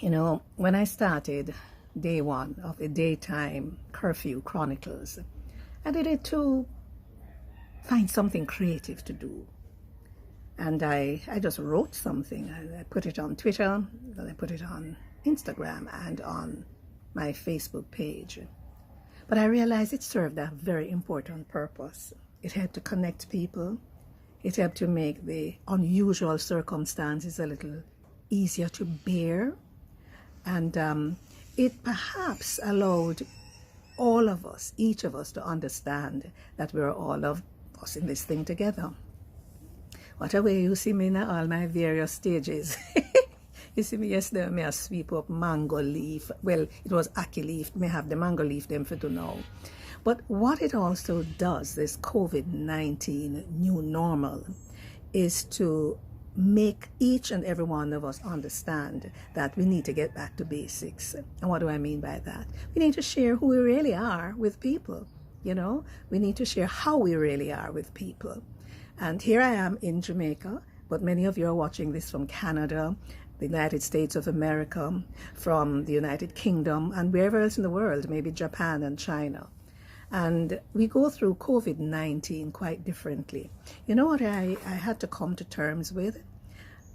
You know, when I started day one of the Daytime Curfew Chronicles, I did it to find something creative to do. And I just wrote something. I put it on Twitter, then I put it on Instagram and on my Facebook page. But I realized it served a very important purpose. It helped to connect people. It helped to make the unusual circumstances a little easier to bear. And it perhaps allowed all of us, each of us, to understand that we're all of us in this thing together. What a way you see me in all my various stages. You see me yesterday, me I sweep up mango leaf. Well, it was ackee leaf. Me have the mango leaf them for to know. But what it also does, this COVID-19 new normal, is to make each and every one of us understand that we need to get back to basics. And what do I mean by that? We need to share who we really are with people. You know, we need to share how we really are with people. And here I am in Jamaica, but many of you are watching this from Canada, the United States of America, from the United Kingdom, and wherever else in the world, maybe Japan and China. And we go through COVID-19 quite differently. You know what I had to come to terms with?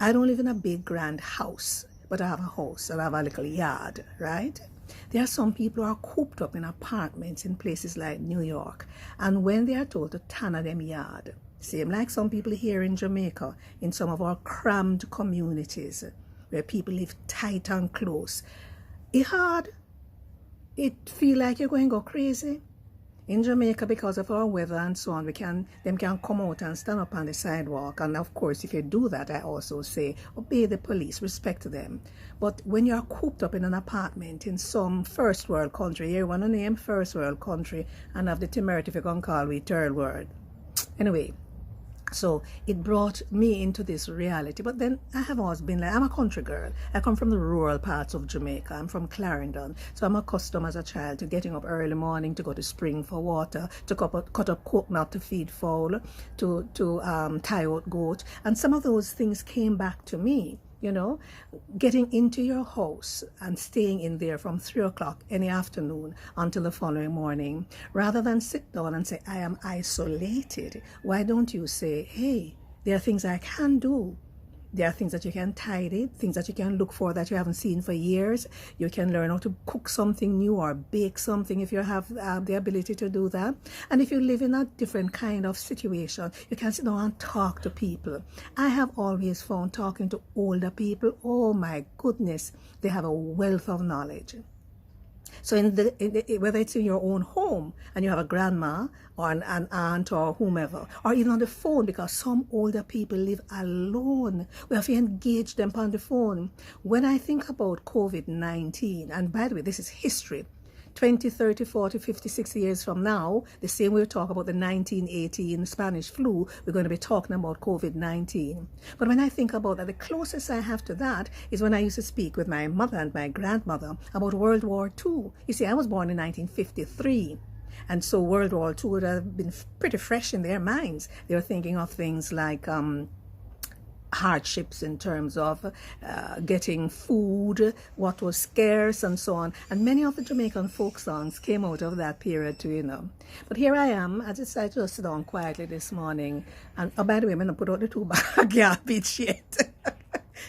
I don't live in a big grand house, but I have a house and I have a little yard, right? There are some people who are cooped up in apartments in places like New York, and when they are told to tanner them yard, same like some people here in Jamaica, in some of our crammed communities where people live tight and close, it hard. It feel like you're going to go crazy. In Jamaica, because of our weather and so on, them can come out and stand up on the sidewalk. And of course, if you do that, I also say, obey the police, respect them. But when you're cooped up in an apartment in some first world country, you want to name first world country and have the temerity if you can call it third world. Anyway, so it brought me into this reality. But then I have always been like, I'm a country girl. I come from the rural parts of Jamaica. I'm from Clarendon. So I'm accustomed as a child to getting up early morning to go to spring for water, to cut up coconut to feed fowl, to tie out goat. And some of those things came back to me. You know, getting into your house and staying in there from 3 o'clock any afternoon until the following morning, rather than sit down and say, I am isolated. Why don't you say, hey, there are things I can do. There are things that you can tidy, things that you can look for that you haven't seen for years. You can learn how to cook something new or bake something if you have the ability to do that. And if you live in a different kind of situation, you can sit down and talk to people. I have always found talking to older people, oh my goodness, they have a wealth of knowledge. So whether it's in your own home and you have a grandma or an aunt or whomever, or even on the phone, because some older people live alone, we have to engage them on the phone. When I think about COVID-19, and by the way, this is history, 20, 30, 40, 50, 60 years from now, the same way we talk about the 1918 Spanish flu, we're going to be talking about COVID-19. But when I think about that, the closest I have to that is when I used to speak with my mother and my grandmother about World War II. You see, I was born in 1953. And so World War II would have been pretty fresh in their minds. They were thinking of things like hardships in terms of getting food, what was scarce, and so on. And many of the Jamaican folk songs came out of that period too, you know. But here I am. I decided to sit down quietly this morning. And oh, by the way, I'm going to put out the 2-bag garbage yet.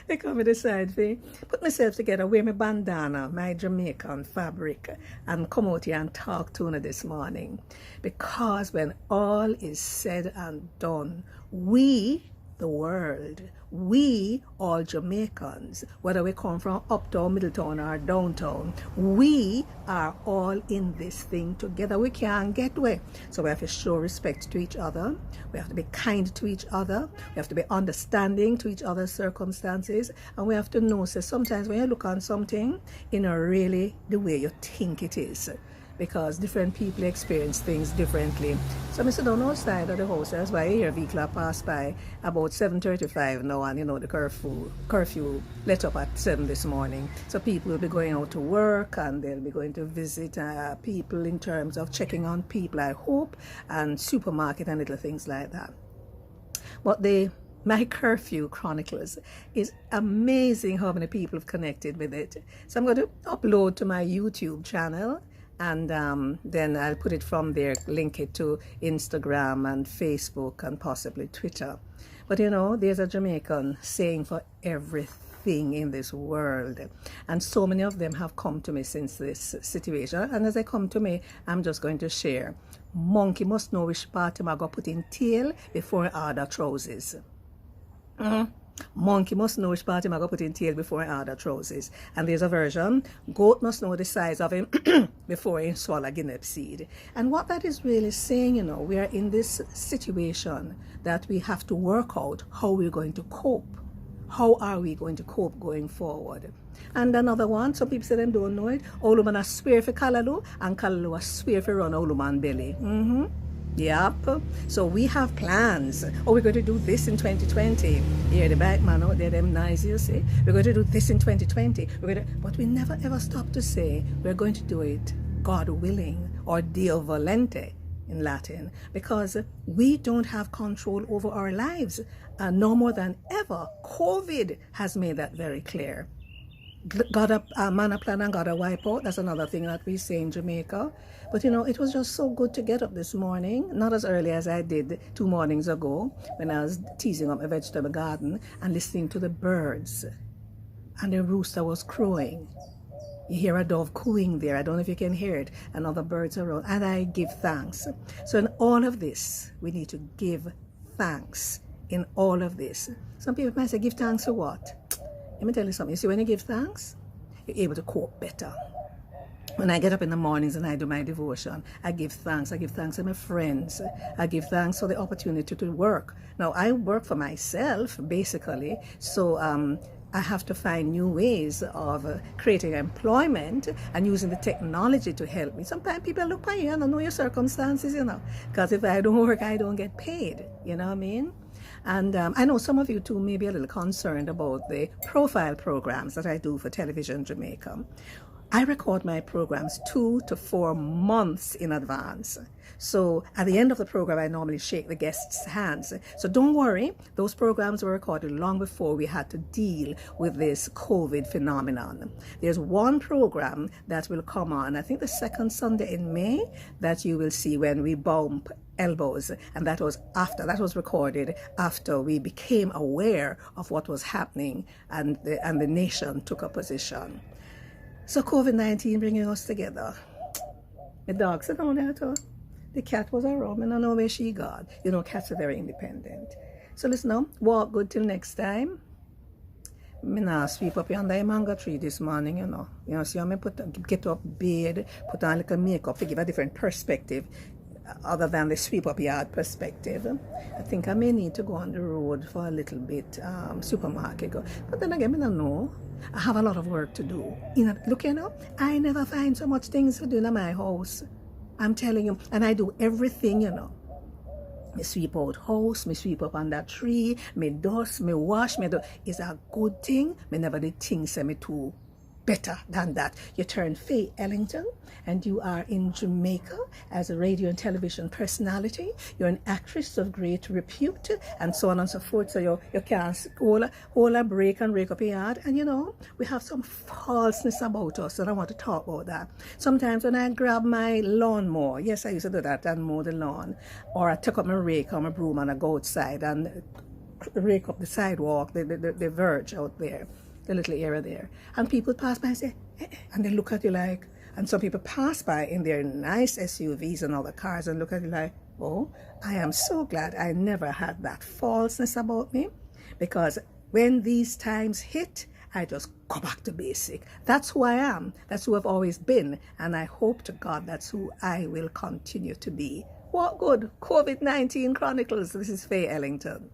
They come to decide to put myself together, wear my bandana, my Jamaican fabric, and come out here and talk to you this morning. Because when all is said and done, we, the world, we all Jamaicans, whether we come from uptown, Middletown or downtown, we are all in this thing together. We can't get away. So we have to show respect to each other. We have to be kind to each other. We have to be understanding to each other's circumstances. And we have to know, so sometimes when you look on something, you know, really the way you think it is. Because different people experience things differently. So I sit down outside of the house. That's why I hear a vehicle pass by about 7:35 now, and you know the curfew let up at 7 this morning. So people will be going out to work and they'll be going to visit people in terms of checking on people, I hope, and supermarket and little things like that. But the My Curfew Chronicles is amazing how many people have connected with it. So I'm going to upload to my YouTube channel, and then I'll put it from there, link it to Instagram and Facebook and possibly Twitter. But you know, there's a Jamaican saying for everything in this world, and so many of them have come to me since this situation, and as they come to me, I'm just going to share. Monkey must know which part him I go put in tail before I order trousers. Monkey must know which part him I go put in tail before I order trousers. And there's a version, goat must know the size of him before he swallow guinea seed. And what that is really saying, you know, we are in this situation that we have to work out how we're going to cope. How are we going to cope going forward? And another one, some people say them don't know it. Old woman a swear for Callaloo, and Callaloo a swear for run old woman belly. Yep. So we have plans. Oh, we're going to do this in 2020. Here, the back man out there, them nice, you see. We're going to do this in 2020. But we never ever stop to say we're going to do it, God willing, or Dio volente in Latin, because we don't have control over our lives. No more than ever. COVID has made that very clear. Got a man a plan and got a wipe out. That's another thing that we say in Jamaica. But you know, it was just so good to get up this morning, not as early as I did 2 mornings ago when I was teasing up my vegetable garden and listening to the birds. And the rooster was crowing. You hear a dove cooing there. I don't know if you can hear it. And other birds around. And I give thanks. So in all of this, we need to give thanks. In all of this. Some people might say, give thanks for what? Let me tell you something. You see, when you give thanks, you're able to cope better. When I get up in the mornings and I do my devotion, I give thanks. I give thanks to my friends. I give thanks for the opportunity to work. Now, I work for myself, basically. So I have to find new ways of creating employment and using the technology to help me. Sometimes people look at you and don't know your circumstances, you know. Because if I don't work, I don't get paid. You know what I mean? And I know some of you too may be a little concerned about the profile programs that I do for Television Jamaica. I record my programs 2 to 4 months in advance. So at the end of the program, I normally shake the guests' hands. So don't worry, those programs were recorded long before we had to deal with this COVID phenomenon. There's one program that will come on, I think the second Sunday in May, that you will see when we bump elbows, and that was recorded after we became aware of what was happening and the nation took a position. So COVID-19 bringing us together. The dog said down there too. The cat was around, and I know where she got. You know, cats are very independent. So listen now, walk good till next time. Me now sweep up under a mango tree this morning, you know. You know, see how me get up, bathe, put on a little makeup to give a different perspective other than the sweep up yard perspective. I think I may need to go on the road for a little bit, supermarket go. But then again, I don't know. I have a lot of work to do. You know, look, you know, I never find so much things to do in my house. I'm telling you, and I do everything, you know. Me sweep out house, me sweep up on that tree, me dust, me wash, me do. It's a good thing. Me never did things say me too better than that. You turn Faye Ellington, and you are in Jamaica as a radio and television personality. You're an actress of great repute, and so on and so forth. So you can't hold a break and rake up your yard. And you know, we have some falseness about us, and I want to talk about that. Sometimes when I grab my lawnmower, yes, I used to do that and mow the lawn, or I took up my rake or my broom and I go outside and rake up the sidewalk, the verge out there, the little area there, and people pass by and say, and they look at you like, and some people pass by in their nice SUVs and other cars and look at you like, oh, I am so glad I never had that falseness about me, because when these times hit, I just go back to basic. That's who I am. That's who I've always been, and I hope to God that's who I will continue to be. What good? COVID-19 Chronicles. This is Faye Ellington.